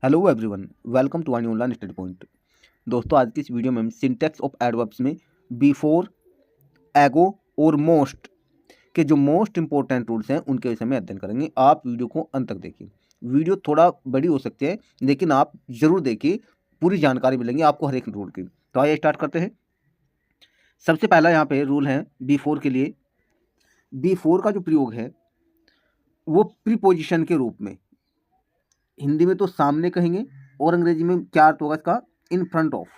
Hello everyone, welcome to आनी online study point. दोस्तों, आज की इस वीडियो में हम सिंटैक्स ऑफ एडवर्ब्स में बिफोर, एगो और मोस्ट के जो मोस्ट इंपॉर्टेंट रूल्स हैं उनके विषय में अध्ययन करेंगे। आप वीडियो को अंत तक देखिए। वीडियो थोड़ा बड़ी हो सकती है, लेकिन आप जरूर देखिए, पूरी जानकारी मिलेंगी आपको हर एक रूल की। तो आइए स्टार्ट करते हैं। सबसे पहला यहाँ पे रूल है बिफोर के लिए। बिफोर का जो प्रयोग है वो प्रीपोजिशन के रूप में, हिंदी में तो सामने कहेंगे और अंग्रेजी में क्या अर्थ होगा इसका, इन फ्रंट ऑफ।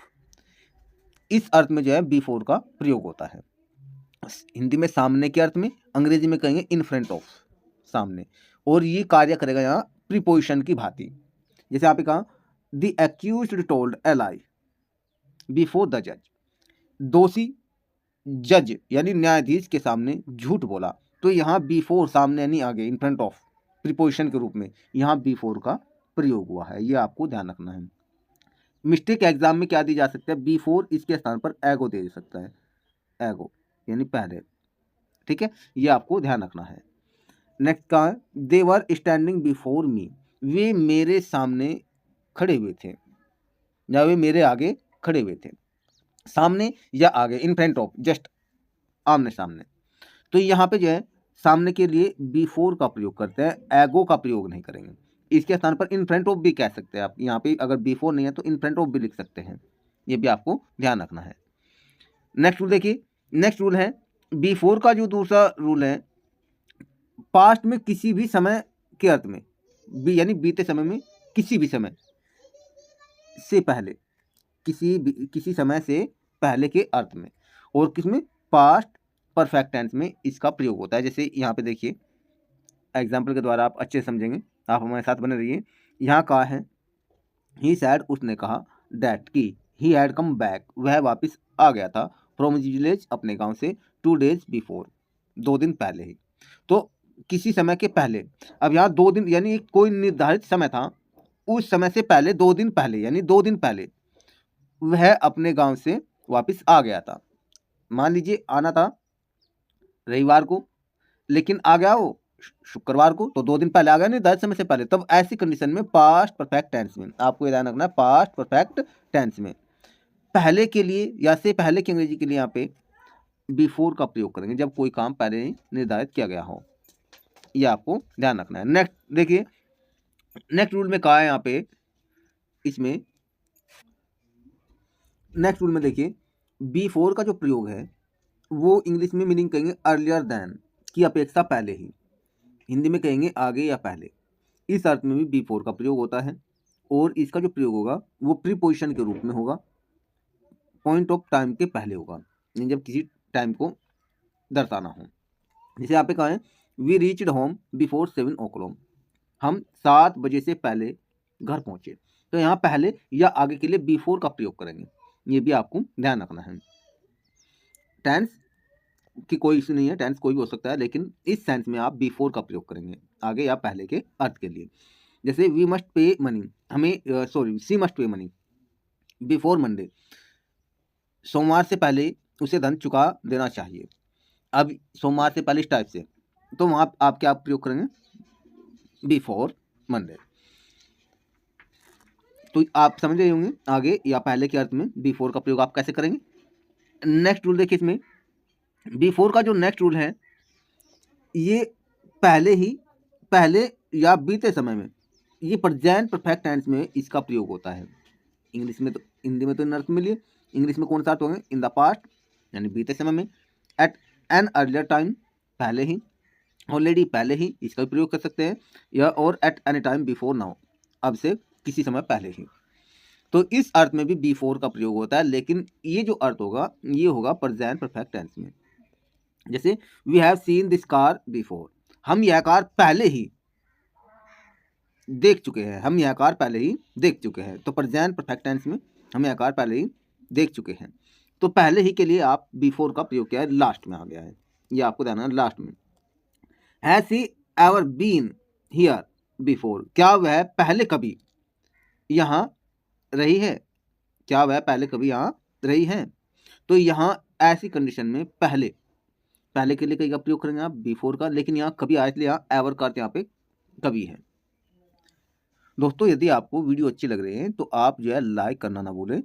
इस अर्थ में जो है बिफोर का प्रयोग होता है। हिंदी में सामने के अर्थ में, अंग्रेजी में कहेंगे इन फ्रंट ऑफ, सामने। और ये कार्य करेगा यहाँ प्रीपोजिशन की भांति। जैसे आपने कहा the accused told A lie before the जज। दोषी जज यानी न्यायाधीश के सामने झूठ बोला। तो यहाँ बिफोर सामने यानी आगे, इन फ्रंट ऑफ, प्रीपोजिशन के रूप में यहाँ बिफोर का प्रयोग हुआ है। ये आपको ध्यान रखना है। मिस्टेक एग्जाम में क्या दी जा सकता है, बिफोर इसके स्थान पर एगो दे सकता है, एगो यानी पहले। ठीक है, ये आपको ध्यान रखना है। नेक्स्ट का है दे वर स्टैंडिंग बिफोर मी। वे मेरे सामने खड़े हुए थे या वे मेरे आगे खड़े हुए थे। सामने या आगे, इन फ्रंट ऑफ, जस्ट आमने सामने। तो यहाँ पे जो है सामने के लिए बिफोर का प्रयोग करते हैं, एगो का प्रयोग नहीं करेंगे। इसके स्थान पर इन फ्रंट ऑफ भी कह सकते हैं आप। यहाँ पे अगर बिफोर नहीं है तो इन फ्रंट ऑफ भी लिख सकते हैं। ये भी आपको ध्यान रखना है। नेक्स्ट रूल देखिए। नेक्स्ट रूल है बिफोर का जो दूसरा रूल है, पास्ट में किसी भी समय के अर्थ में, यानी बीते समय में, किसी भी समय से पहले, किसी समय से पहले के अर्थ में। और किसमें, पास्ट परफेक्ट टेंस में इसका प्रयोग होता है। जैसे यहाँ पे देखिए, एग्जाम्पल के द्वारा आप अच्छे समझेंगे। आप हमारे साथ बने रहिए। यहाँ कहा है ही सैड, उसने कहा, डैट की ही हैड कम बैक, वह वापस आ गया था, फ्रॉम विलेज, अपने गांव से, 2 days बिफोर, 2 दिन पहले ही। तो किसी समय के पहले। अब यहाँ 2 दिन यानी कोई निर्धारित समय था, उस समय से पहले 2 दिन पहले, यानी 2 दिन पहले वह अपने गांव से वापस आ गया था। मान लीजिए आना था रविवार को, लेकिन आ गया वो शुक्रवार को, तो 2 दिन पहले आ गया, निर्धारित समय से पहले। तब ऐसी कंडीशन में पास्ट परफेक्ट टेंस में आपको ध्यान रखना है, पास्ट परफेक्ट टेंस में पहले के लिए या से पहले की अंग्रेजी के लिए यहाँ पे बिफोर का प्रयोग करेंगे, जब कोई काम पहले ही निर्धारित किया गया हो। यह आपको ध्यान रखना है। नेक्स्ट देखिए, नेक्स्ट रूल में कहा है यहाँ पे, इसमें नेक्स्ट रूल में देखिए, बिफोर का जो प्रयोग है वो इंग्लिश में मीनिंग कहेंगे अर्लियर देन, की अपेक्षा पहले ही। हिंदी में कहेंगे आगे या पहले। इस अर्थ में भी बिफोर का प्रयोग होता है। और इसका जो प्रयोग होगा वो प्रीपोजिशन के रूप में होगा, पॉइंट ऑफ टाइम के पहले होगा, यानी जब किसी टाइम को दर्शाना हो। जैसे यहाँ पे कहा है we reached home before 7 o'clock, हम 7 बजे से पहले घर पहुंचे। तो यहाँ पहले या आगे के लिए बिफोर का प्रयोग करेंगे। ये भी आपको ध्यान रखना है। टेंस की कोई इशू नहीं है, टेंस कोई भी हो सकता है, लेकिन इस सेंस में आप बिफोर का प्रयोग करेंगे, आगे या पहले के अर्थ के लिए। जैसे वी मस्ट पे मनी, हमें she must pay money before Monday, सोमवार से पहले उसे धन चुका देना चाहिए। अब सोमवार से पहले इस टाइप से, तो वहाँ आप क्या प्रयोग करेंगे, बिफोर मंडे। तो आप समझ रहे होंगे आगे या पहले के अर्थ में बिफोर का प्रयोग आप कैसे करेंगे। नेक्स्ट रूल देखिए, इसमें बिफोर का जो नेक्स्ट रूल है, ये पहले या बीते समय में, ये प्रेजेंट परफेक्ट टेंस में इसका प्रयोग होता है। इंग्लिश में तो, हिंदी में तो इन अर्थ में लिए, इंग्लिश में कौन सा अर्थ होंगे, इन द पास्ट यानी बीते समय में, एट एन अर्लियर टाइम पहले ही, ऑलरेडी पहले ही, इसका भी प्रयोग कर सकते हैं, या और at any time before now, अब से किसी समय पहले ही। तो इस अर्थ में भी बिफोर का प्रयोग होता है, लेकिन ये जो अर्थ होगा ये होगा प्रेजेंट परफेक्ट टेंस में। जैसे we have seen this car before, हम यह कार पहले ही देख चुके हैं, हम यह कार पहले ही देख चुके हैं। तो प्रेजेंट परफेक्ट टेंस में हम यह कार पहले ही देख चुके हैं। तो पहले ही के लिए आप बिफोर का प्रयोग किया है, लास्ट में आ गया है, ये आपको ध्यान रखना, लास्ट में। Has he ever been here before, क्या वह पहले कभी यहाँ रही है, क्या वह पहले कभी यहाँ रही है। तो यहाँ ऐसी कंडीशन में पहले के लिए कहीं का प्रयोग करेंगे आप बिफोर का, लेकिन यहाँ कभी आए, इसलिए यहाँ एवर का यहाँ पे कभी है। दोस्तों यदि आपको वीडियो अच्छी लग रही है तो आप जो है लाइक करना ना भूलें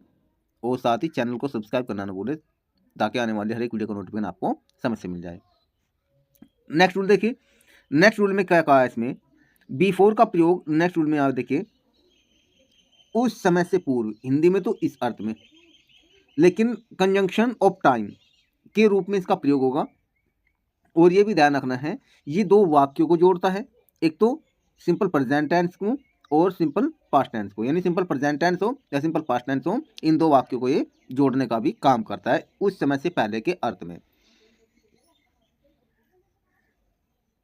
और साथ ही चैनल को सब्सक्राइब करना ना भूलें, ताकि आने वाले हर एक वीडियो का नोटिफिकेशन आपको समय से मिल जाए। नेक्स्ट रूल देखिए, नेक्स्ट रूल में क्या कहा है इसमें, बिफोर का प्रयोग नेक्स्ट रूल में आप देखिए उस समय से पूर्व, हिंदी में तो इस अर्थ में, लेकिन कंजंक्शन ऑफ टाइम के रूप में इसका प्रयोग होगा। और ये भी ध्यान रखना है, ये दो वाक्यों को जोड़ता है, एक तो सिंपल प्रेजेंट टेंस को और सिंपल पास्ट टेंस को, यानी सिंपल प्रेजेंट टेंस हो या सिंपल पास्ट टेंस हो, इन दो वाक्यों को ये जोड़ने का भी काम करता है उस समय से पहले के अर्थ में।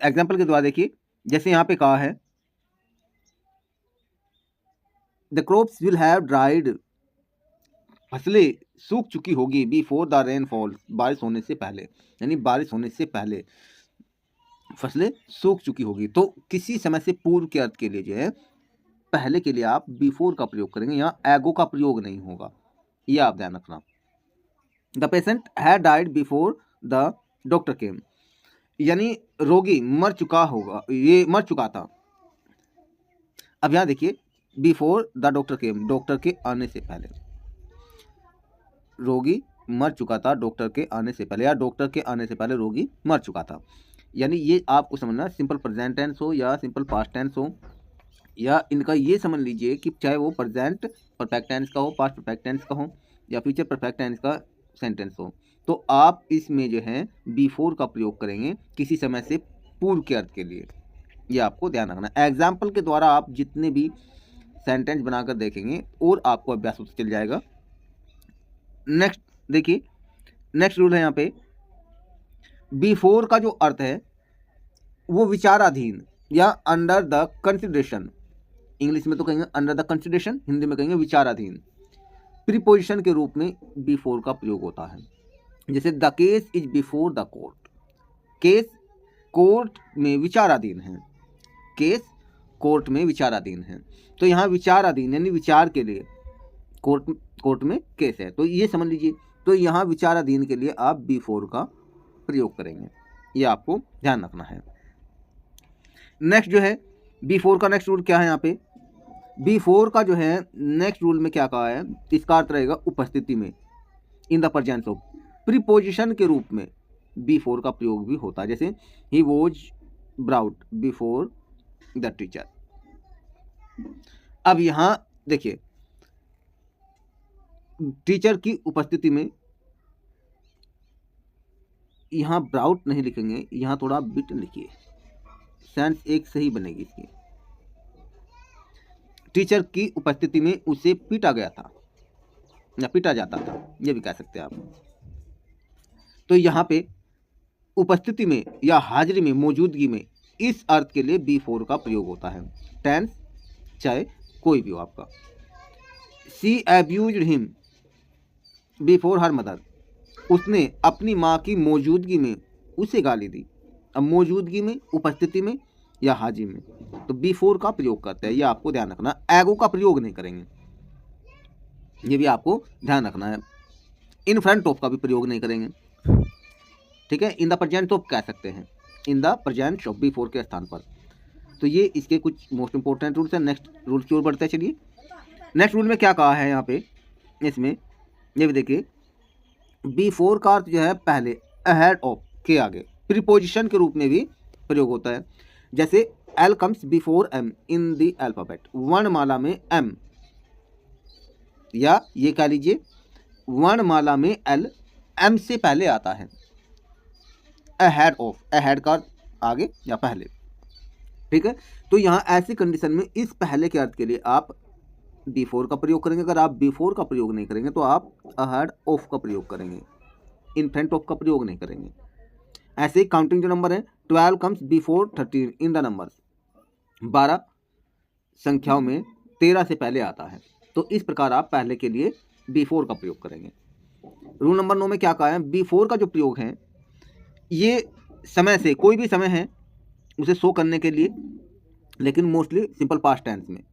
एग्जाम्पल के द्वारा देखिए, जैसे यहाँ पे कहा है the crops will have dried, फसलें सूख चुकी होगी बिफोर द रेन फॉल, बारिश होने से पहले, यानी बारिश होने से पहले फसलें सूख चुकी होगी। तो किसी समय से पूर्व के अर्थ के लिए जो है पहले के लिए आप बिफोर का प्रयोग करेंगे, यहाँ एगो का प्रयोग नहीं होगा, ये आप ध्यान रखना। The patient had died before the doctor केम, यानी रोगी मर चुका होगा, ये मर चुका था। अब यहाँ देखिए before the doctor came, doctor के आने से पहले, रोगी मर चुका था डॉक्टर के आने से पहले, या डॉक्टर के आने से पहले रोगी मर चुका था। यानी ये आपको समझना, सिंपल प्रेजेंट टेंस हो या सिंपल पास्ट टेंस हो, या इनका ये समझ लीजिए कि चाहे वो प्रेजेंट परफेक्ट टेंस का हो, पास्ट परफेक्ट टेंस का हो, या फ्यूचर परफेक्ट टेंस का सेंटेंस हो, तो आप इसमें जो है बिफोर का प्रयोग करेंगे किसी समय से पूर्व के अर्थ के लिए, ये आपको ध्यान रखना। एग्जाम्पल के द्वारा आप जितने भी सेंटेंस बनाकर देखेंगे और आपको अभ्यास होता चल जाएगा। नेक्स्ट देखिए, नेक्स्ट रूल है यहाँ पे, बिफोर का जो अर्थ है वो विचाराधीन या अंडर द कंसिडरेशन, इंग्लिश में तो कहेंगे अंडर द कंसिडरेशन, हिंदी में कहेंगे विचाराधीन, प्रीपोजिशन के रूप में बिफोर का प्रयोग होता है। जैसे the case is before the court, case court में विचाराधीन है, केस कोर्ट में विचाराधीन है, तो यहाँ विचाराधीन यानी विचार के लिए कोर्ट में केस है, तो ये समझ लीजिए। तो यहाँ विचाराधीन के लिए आप बिफोर का प्रयोग करेंगे, ये आपको ध्यान रखना है। नेक्स्ट जो है बिफोर का नेक्स्ट रूल क्या है, यहाँ पे बिफोर का जो है नेक्स्ट रूल में क्या कहा है, इसका अर्थ रहेगा उपस्थिति में, in the presence of, preposition के रूप में बिफोर का प्रयोग भी होता है। जैसे he was brought before the teacher. अब यहाँ देखिए टीचर की उपस्थिति में यहाँ ब्राउट नहीं लिखेंगे, यहाँ थोड़ा बिट लिखिए, सेंस एक सही बनेगी इसकी। टीचर की उपस्थिति में उसे पीटा गया था या पीटा जाता था, ये भी कह सकते हैं आप। तो यहाँ पे उपस्थिति में या हाजिरी में, मौजूदगी में, इस अर्थ के लिए बिफोर का प्रयोग होता है, टेंस चाहे कोई भी हो आपका। She abused him before her mother, उसने अपनी माँ की मौजूदगी में उसे गाली दी। अब मौजूदगी में, उपस्थिति में या हाजिरी में, तो बिफोर का प्रयोग करते हैं, ये आपको ध्यान रखना। एगो का प्रयोग नहीं करेंगे, ये भी आपको ध्यान रखना है। इन फ्रंट ऑफ का भी प्रयोग नहीं करेंगे, ठीक है। इन द प्रेजेंट ऑफ कह सकते हैं, in the present of before के स्थान पर। तो ये इसके कुछ मोस्ट इंपॉर्टेंट रूल्स हैं। नेक्स्ट रूल की ओर बढ़ते चलिए। नेक्स्ट रूल में क्या कहा है यहाँ पे, इसमें ये भी देखिए बिफोर का अर्थ जो है पहले, अहेड ऑफ के आगे, प्रीपोजिशन के रूप में भी प्रयोग होता है। जैसे L comes before M in the alphabet, वर्णमाला में एम, या ये कह लीजिए वर्णमाला में एल एम से पहले आता है। अहेड ऑफ, अहेड का आगे या पहले, ठीक है। तो यहाँ ऐसी कंडीशन में इस पहले के अर्थ के लिए आप बिफोर का प्रयोग करेंगे। अगर आप बिफोर का प्रयोग नहीं करेंगे तो आप अहेड ऑफ का प्रयोग करेंगे, इन फ्रंट ऑफ का प्रयोग नहीं करेंगे। ऐसे ही काउंटिंग जो नंबर है, 12 comes before 13 in the numbers, 12 संख्याओं में 13 से पहले आता है। तो इस प्रकार आप पहले के लिए बिफोर का प्रयोग करेंगे। रूल नंबर 9 में क्या कहा है, बिफोर का जो प्रयोग है ये समय से, कोई भी समय है उसे शो करने के लिए, लेकिन मोस्टली सिंपल पास्ट टेंस में,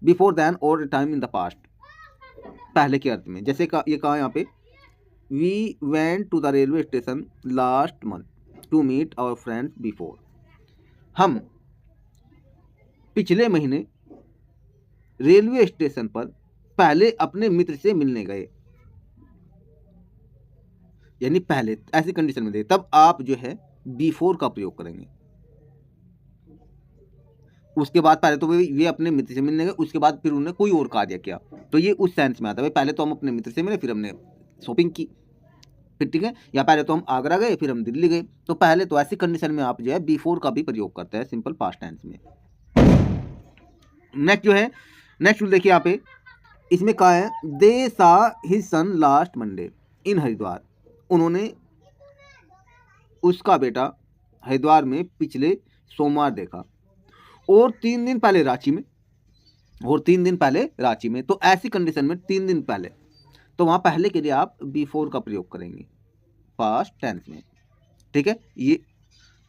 बिफोर दैन और टाइम इन द पास्ट, पहले के अर्थ में। जैसे ये कहा यहाँ पे, we went to the railway station last month to meet our friends before, हम पिछले महीने रेलवे स्टेशन पर पहले अपने मित्र से मिलने गए, यानी पहले ऐसी कंडीशन में दे, तब आप जो है बिफोर का प्रयोग करेंगे। उसके बाद पहले तो वे अपने मित्र से मिलने गए, उसके बाद फिर उन्होंने कोई और कार्य किया, तो ये उस सेंस में आता है। पहले तो हम अपने मित्र से मिले, फिर हमने शॉपिंग की, फिर ठीक है, या पहले तो हम आगरा गए, फिर हम दिल्ली गए। तो पहले तो ऐसी कंडीशन में आप जो है बिफोर का भी प्रयोग करते हैं सिंपल पास्ट टेंस में। नेक्स्ट जो है, नेक्स्ट देखिए यहाँ पे, इसमें कहा है they saw his son last Monday in Haridwar. उन्होंने उसका बेटा हरिद्वार में पिछले सोमवार देखा, और 3 दिन पहले रांची में, और 3 दिन पहले रांची में। तो ऐसी कंडीशन में 3 दिन पहले, तो वहां पहले के लिए आप बिफोर का प्रयोग करेंगे पास्ट टेंस में, ठीक है, ये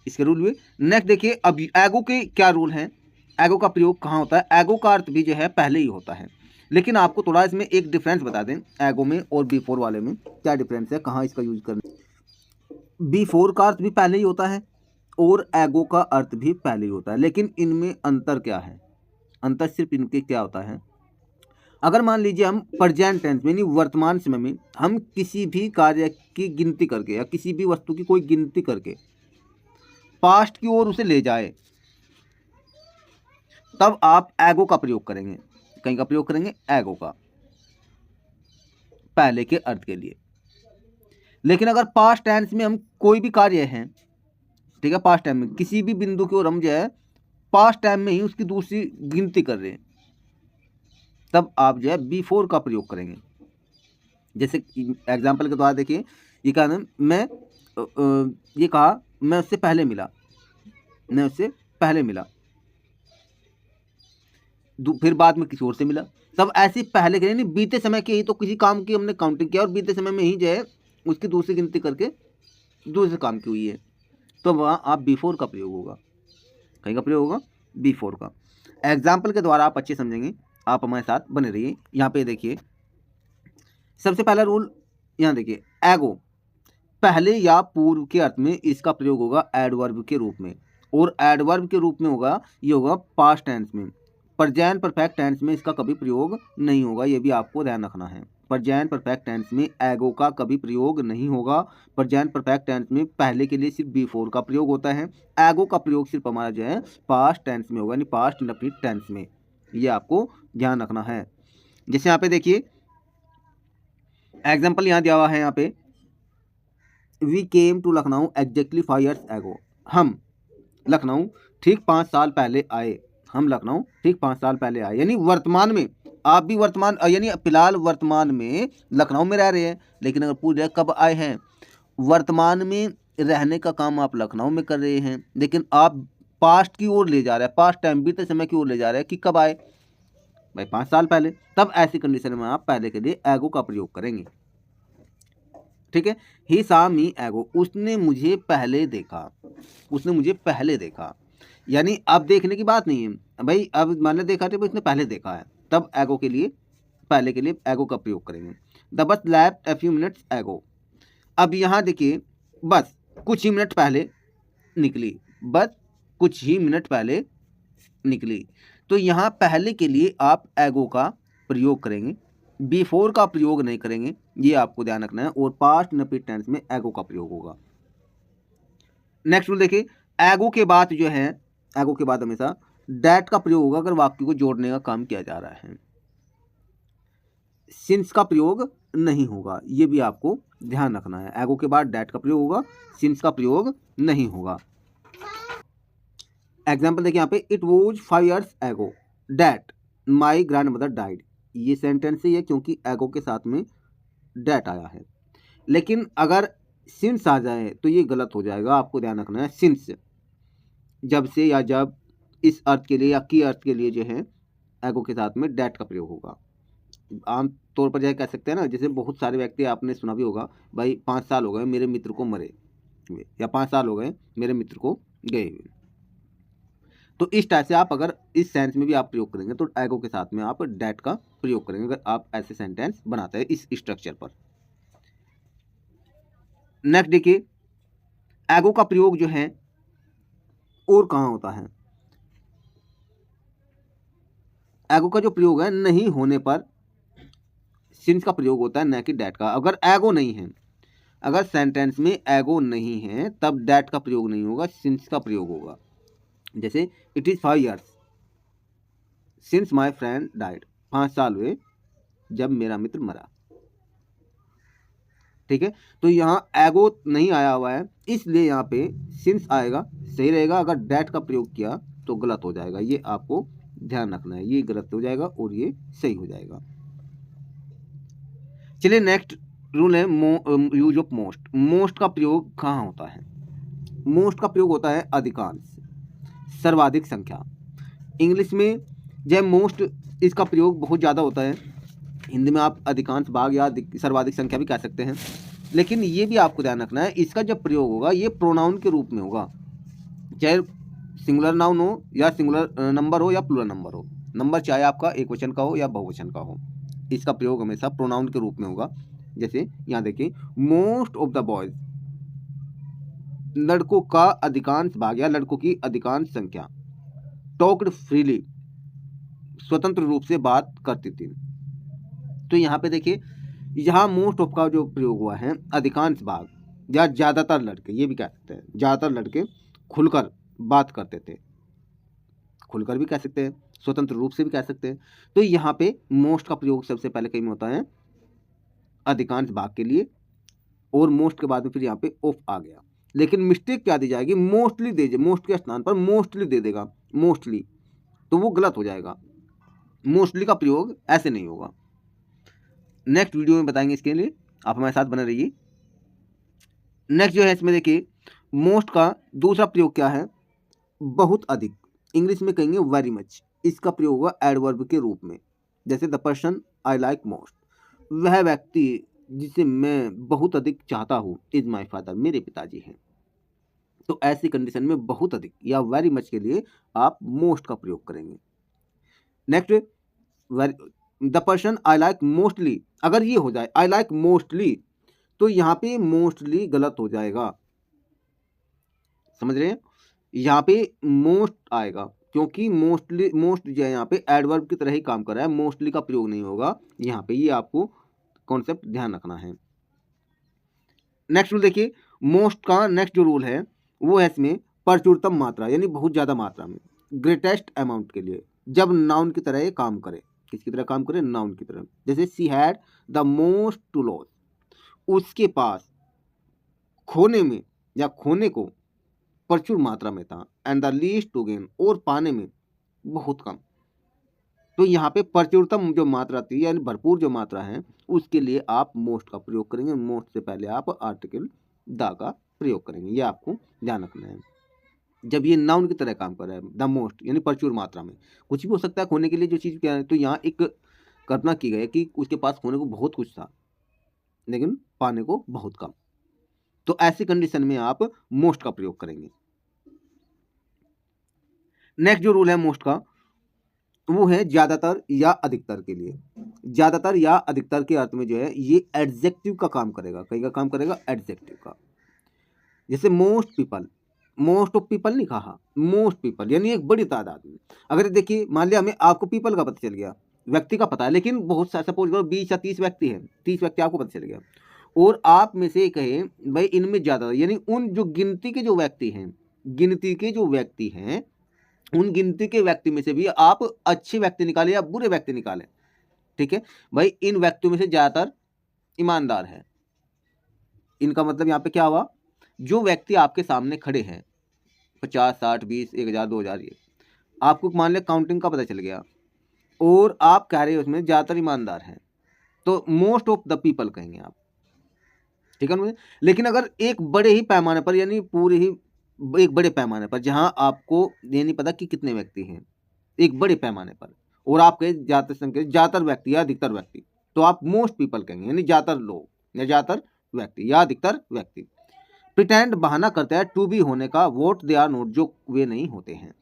इसके रूल हुए। नेक्स्ट देखिए, अब एगो के क्या रूल हैं, एगो का प्रयोग कहाँ होता है। एगो का अर्थ भी जो है पहले ही होता है, लेकिन आपको थोड़ा इसमें एक डिफरेंस बता दें, एगो में और बिफोर वाले में क्या डिफरेंस है, कहाँ इसका यूज करना। बिफोर का अर्थ भी पहले ही होता है और एगो का अर्थ भी पहले ही होता है, लेकिन इनमें अंतर क्या है, अंतर सिर्फ इनके क्या होता है। अगर मान लीजिए हम प्रेजेंट टेंस में, यानी वर्तमान समय में, हम किसी भी कार्य की गिनती करके या किसी भी वस्तु की कोई गिनती करके पास्ट की ओर उसे ले जाए, तब आप एगो का प्रयोग करेंगे। कहीं का प्रयोग करेंगे, एगो का, पहले के अर्थ के लिए। लेकिन अगर पास्ट टेंस में हम कोई भी कार्य है, ठीक है, पास्ट टाइम में किसी भी बिंदु की ओर हम जो है पास्ट टाइम में ही उसकी दूसरी गिनती कर रहे हैं, तब आप जो है बिफोर का प्रयोग करेंगे। जैसे एग्जाम्पल के द्वारा देखिए, ये कहा ना, मैं ये कहा मैं उससे पहले मिला, मैं उससे पहले मिला, फिर बाद में किसी और से मिला। तब ऐसी पहले के नहीं, बीते समय के ही तो किसी काम की हमने काउंटिंग किया और बीते समय में ही जो है उसकी दूसरी गिनती करके दूसरे काम की हुई है, तो वहाँ आप बिफोर का प्रयोग होगा। कहीं का प्रयोग होगा, बिफोर का। एग्जाम्पल के द्वारा आप अच्छे समझेंगे, आप हमारे साथ बने रहिए। यहाँ पे देखिए, सबसे पहला रूल यहाँ देखिए, एगो पहले या पूर्व के अर्थ में इसका प्रयोग होगा एडवर्ब के रूप में, और एडवर्ब के रूप में होगा, ये होगा पास्ट टेंस में। प्रेजेंट परफेक्ट टेंस में इसका कभी प्रयोग नहीं होगा, ये भी आपको ध्यान रखना है। प्रेजेंट परफेक्ट टेंस में एगो का कभी प्रयोग नहीं होगा। प्रेजेंट परफेक्ट टेंस में पहले के लिए सिर्फ बिफोर का प्रयोग होता है। एगो का प्रयोग सिर्फ हमारा जो है पास्ट टेंस में होगा, यानी पास्ट इंडेफिनिट टेंस में, ये आपको ध्यान रखना है। जैसे यहाँ पे देखिए एग्जाम्पल यहाँ दिया हुआ है, यहाँ पे we came to Lucknow exactly 5 years एगो। हम लखनऊ ठीक 5 साल पहले आए, हम लखनऊ ठीक 5 साल पहले आए, यानी वर्तमान में। आप भी वर्तमान, यानी फिलहाल वर्तमान में लखनऊ में रह रहे हैं, लेकिन अगर पूछ रहे कब आए हैं, वर्तमान में रहने का काम आप लखनऊ में कर रहे हैं, लेकिन आप पास्ट की ओर ले जा रहे हैं, पास्ट टाइम बीते समय की ओर ले जा रहे हैं कि कब आए भाई, 5 साल पहले। तब ऐसी कंडीशन में आप पहले के लिए एगो का प्रयोग करेंगे, ठीक है। ही सा मी एगो, उसने मुझे पहले देखा, उसने मुझे पहले देखा, यानी अब देखने की बात नहीं है भाई, अब मैंने देखा था, उसने पहले देखा है, तब एगो के लिए, पहले के लिए एगो का प्रयोग करेंगे। The bus left a few minutes एगो। अब यहाँ देखिए, बस कुछ ही मिनट पहले निकली, बस कुछ ही मिनट पहले निकली, तो यहाँ पहले के लिए आप एगो का प्रयोग करेंगे, बिफोर का प्रयोग नहीं करेंगे, ये आपको ध्यान रखना है। और पास्ट इंडेफिनिट टेंस में एगो का प्रयोग होगा। नेक्स्ट रूल देखिए, एगो के बाद जो है, एगो के बाद हमेशा डैट का प्रयोग होगा अगर वाक्य को जोड़ने का काम किया जा रहा है। सिंस का प्रयोग नहीं होगा, ये भी आपको ध्यान रखना है। एगो के बाद डैट का प्रयोग होगा, सिंस का प्रयोग नहीं होगा। एग्जाम्पल देखिए यहाँ पे, इट वॉज 5 years एगो that my grand mother died. ये सेंटेंस है, क्योंकि एगो के साथ में डैट आया है। लेकिन अगर सिंस आ जाए तो ये गलत हो जाएगा, आपको ध्यान रखना है। सिंस जब से या जब, इस अर्थ के लिए या की अर्थ के लिए जो है एगो के साथ में डैट का प्रयोग होगा। आम तौर पर जो कह सकते हैं ना, जैसे बहुत सारे व्यक्ति आपने सुना भी होगा, भाई 5 साल हो गए मेरे मित्र को मरे हुए, या 5 साल हो गए मेरे मित्र को गए हुए। तो इस टाइप से आप अगर इस सेंस में भी आप प्रयोग करेंगे तो एगो के साथ में आप डैट का प्रयोग करेंगे, अगर आप ऐसे सेंटेंस बनाते हैं इस स्ट्रक्चर पर। नेक्स्ट देखिए, एगो का प्रयोग जो है और कहाँ होता है। एगो का जो प्रयोग है नहीं होने पर सिंस का प्रयोग होता है, न कि डैट का। अगर एगो नहीं है, अगर सेंटेंस में एगो नहीं है तब डैट का प्रयोग नहीं होगा, सिंस का प्रयोग होगा। जैसे it is 5 years since my friend died, 5 साल हुए जब मेरा मित्र मरा। ठीक है, तो यहाँ एगो नहीं आया हुआ है, इसलिए यहाँ पे सिंस आएगा, सही रहेगा। अगर डैट का प्रयोग किया तो गलत हो जाएगा, ये आपको ध्यान रखना है। ये गलत हो जाएगा और ये सही हो जाएगा। चलिए नेक्स्ट रूल है यूज ऑफ मोस्ट। मोस्ट का प्रयोग कहाँ होता है? मोस्ट का प्रयोग होता है अधिकांश, सर्वाधिक संख्या। इंग्लिश में जब मोस्ट इसका प्रयोग बहुत ज़्यादा होता है, हिंदी में आप अधिकांश भाग या सर्वाधिक संख्या भी कह सकते हैं। लेकिन ये भी आपको ध्यान रखना है, इसका जब प्रयोग होगा ये प्रोनाउन के रूप में होगा, चाहे सिंगुलर नाउन हो या सिंगुलर नंबर हो या प्लूरल नंबर हो। नंबर चाहे आपका एक वचन का हो या बहुवचन का हो, इसका प्रयोग हमेशा प्रोनाउन के रूप में होगा। जैसे यहाँ देखिए, मोस्ट ऑफ द बॉयज, लड़कों का अधिकांश भाग या लड़कों की अधिकांश संख्या, टॉक्ड फ्रीली, स्वतंत्र रूप से बात करती थी। तो यहाँ पे देखिए, यहाँ मोस्ट ऑफ का जो प्रयोग हुआ है अधिकांश भाग या ज़्यादातर लड़के, ये भी कह सकते हैं, ज़्यादातर लड़के खुलकर बात करते थे। खुलकर भी कह सकते हैं, स्वतंत्र रूप से भी कह सकते हैं। तो यहाँ पे मोस्ट का प्रयोग सबसे पहले कहीं में होता है अधिकांश भाग के लिए, और मोस्ट के बाद में फिर यहाँ पे ऑफ आ गया। लेकिन मिस्टेक क्या दी जाएगी, मोस्टली दे, मोस्ट के स्थान पर मोस्टली दे देगा, मोस्टली, तो वो गलत हो जाएगा। मोस्टली का प्रयोग ऐसे नहीं होगा। नेक्स्ट वीडियो में बताएंगे, इसके लिए आप हमारे साथ बने रहिए। नेक्स्ट जो है इसमें देखिए, मोस्ट का दूसरा प्रयोग क्या है, बहुत अधिक। इंग्लिश में कहेंगे वेरी मच, इसका प्रयोग होगा एडवर्ब के रूप में। जैसे the person I like most, वह व्यक्ति जिसे मैं बहुत अधिक चाहता हूँ, इज माई फादर, मेरे पिताजी हैं। तो ऐसी कंडीशन में बहुत अधिक या वेरी मच के लिए आप मोस्ट का प्रयोग करेंगे। Next, the person I like mostly, अगर ये हो जाए आई लाइक मोस्टली, तो यहाँ पे मोस्टली गलत हो जाएगा। समझ रहे हैं, यहाँ पे मोस्ट आएगा क्योंकि मोस्टली, मोस्ट जो है यहाँ पे एडवर्ब की तरह ही काम कर रहा है, मोस्टली का प्रयोग नहीं होगा यहाँ पे। ये आपको कॉन्सेप्ट ध्यान रखना है। नेक्स्ट रूल देखिए, मोस्ट का नेक्स्ट जो रूल है वो है इसमें प्रचुरतम मात्रा, यानी बहुत ज़्यादा मात्रा में, ग्रेटेस्ट अमाउंट के लिए, जब नाउन की तरह ये काम करे। किसकी तरह काम करे? नाउन की तरह। जैसे she had the most to lose, उसके पास खोने में या खोने को प्रचुर मात्रा में था, and the least to gain, और पाने में बहुत कम। तो यहाँ पे प्रचुरतम जो मात्रा थी यानी भरपूर जो मात्रा है, उसके लिए आप मोस्ट का प्रयोग करेंगे। मोस्ट से पहले आप आर्टिकल द का प्रयोग करेंगे, ये आपको ध्यान रखना है। जब ये नाउन की तरह काम कर रहा है, द मोस्ट यानी प्रचुर मात्रा में, कुछ भी हो सकता है खोने के लिए जो चीज़ क्या है। तो यहाँ एक कल्पना की गई है कि उसके पास खोने को बहुत कुछ था लेकिन पाने को बहुत कम। तो ऐसी कंडीशन में आप मोस्ट का प्रयोग करेंगे। नेक्स्ट जो रूल है मोस्ट का, वो है ज्यादातर या अधिकतर के लिए। ज्यादातर या अधिकतर के अर्थ में जो है ये एडजेक्टिव का काम करेगा। कहीं का काम करेगा? एडजेक्टिव का। जैसे most people, most of people नहीं कहा, मोस्ट पीपल यानी एक बड़ी तादाद में। अगर देखिए मान लिया हमें, आपको पीपल का पता चल गया, व्यक्ति का पता है, लेकिन बहुत सपोज करो 20 या 30 व्यक्ति हैं, 30 व्यक्ति आपको पता चल गया, और आप में से कहे भाई इनमें ज्यादा, यानी उन जो गिनती के जो व्यक्ति हैं, गिनती के जो व्यक्ति हैं, उन गिनती के व्यक्ति में से भी आप अच्छे व्यक्ति निकालें या बुरे व्यक्ति निकालें। ठीक है भाई, इन व्यक्तियों में से ज्यादातर ईमानदार है। इनका मतलब यहाँ पे क्या हुआ, जो व्यक्ति आपके सामने खड़े हैं 50, 60, 20, 1000, 2000, ये आपको मान लिया काउंटिंग का पता चल गया, और आप कह रहे हो उसमें ज्यादातर ईमानदार हैं, तो मोस्ट ऑफ द पीपल कहेंगे आप। ठीक है मुझे। लेकिन अगर एक बड़े ही पैमाने पर, यानी पूरे ही एक बड़े पैमाने पर, जहां आपको ये नहीं पता कि कितने व्यक्ति हैं, एक बड़े पैमाने पर, और आप कहे ज्यादातर संख्या, ज्यादातर व्यक्ति या अधिकतर व्यक्ति, तो आप मोस्ट पीपल कहेंगे, यानी ज्यादातर लोग या ज्यादातर व्यक्ति या अधिकतर व्यक्ति। प्रिटेंड बहाना करता है टू बी होने का, वोट दे आर नोट, जो वे नहीं होते हैं।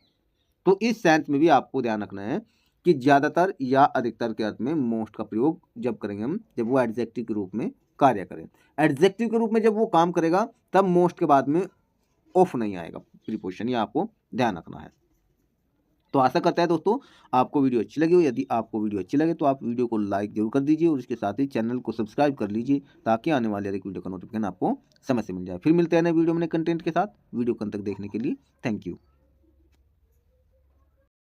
तो इस सेंस में भी आपको ध्यान रखना है कि ज्यादातर या अधिकतर के अर्थ में मोस्ट का प्रयोग जब करेंगे हम, जब वो एडजेक्टिव के रूप में कार्य करें। एडजेक्टिव के रूप में जब वो काम करेगा तब मोस्ट के बाद में ऑफ नहीं आएगा प्रीपोजिशन, ये आपको ध्यान रखना है। तो आशा करता है दोस्तों आपको वीडियो अच्छी लगी हो। यदि आपको वीडियो अच्छी लगे तो आप वीडियो को लाइक जरूर कर दीजिए और इसके साथ ही चैनल को सब्सक्राइब कर लीजिए, ताकि आने वाले हर एक वीडियो का नोटिफिकेशन आपको समय से मिल जाए। फिर मिलते हैं नए वीडियो में नए कंटेंट के साथ। वीडियो को अंत तक देखने के लिए थैंक यू।